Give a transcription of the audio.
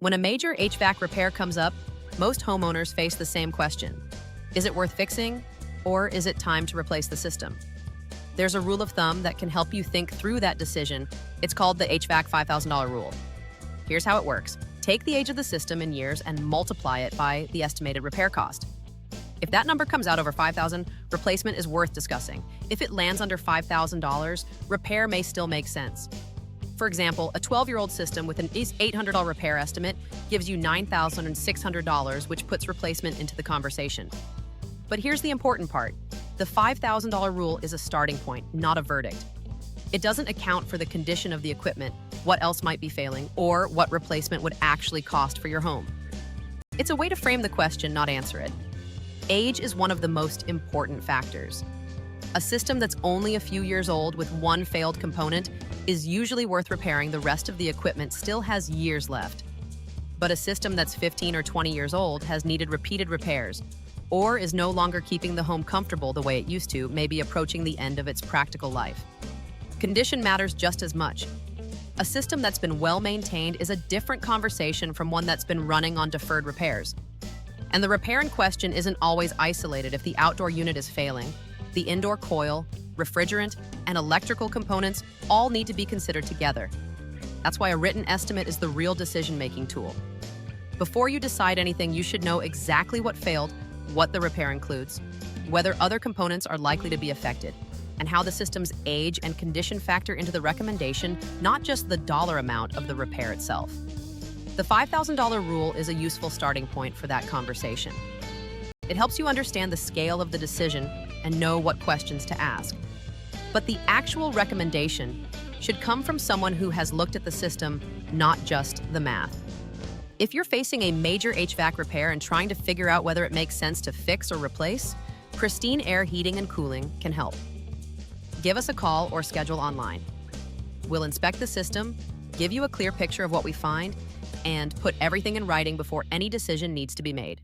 When a major HVAC repair comes up, most homeowners face the same question. Is it worth fixing, or is it time to replace the system? There's a rule of thumb that can help you think through that decision. It's called the HVAC $5,000 rule. Here's how it works. Take the age of the system in years and multiply it by the estimated repair cost. If that number comes out over $5,000, replacement is worth discussing. If it lands under $5,000, repair may still make sense. For example, a 12-year-old system with an $800 repair estimate gives you $9,600, which puts replacement into the conversation. But here's the important part. The $5,000 rule is a starting point, not a verdict. It doesn't account for the condition of the equipment, what else might be failing, or what replacement would actually cost for your home. It's a way to frame the question, not answer it. Age is one of the most important factors. A system that's only a few years old with one failed component is usually worth repairing. The rest of the equipment still has years left. But a system that's 15 or 20 years old has needed repeated repairs, or is no longer keeping the home comfortable the way it used to, may be approaching the end of its practical life. Condition matters just as much. A system that's been well maintained is a different conversation from one that's been running on deferred repairs. And the repair in question isn't always isolated. If the outdoor unit is failing, the indoor coil, refrigerant, and electrical components all need to be considered together. That's why a written estimate is the real decision-making tool. Before you decide anything, you should know exactly what failed, what the repair includes, whether other components are likely to be affected, and how the system's age and condition factor into the recommendation, not just the dollar amount of the repair itself. The $5,000 rule is a useful starting point for that conversation. It helps you understand the scale of the decision and know what questions to ask. But the actual recommendation should come from someone who has looked at the system, not just the math. If you're facing a major HVAC repair and trying to figure out whether it makes sense to fix or replace, Pristine Air Heating and Cooling can help. Give us a call or schedule online. We'll inspect the system, give you a clear picture of what we find, and put everything in writing before any decision needs to be made.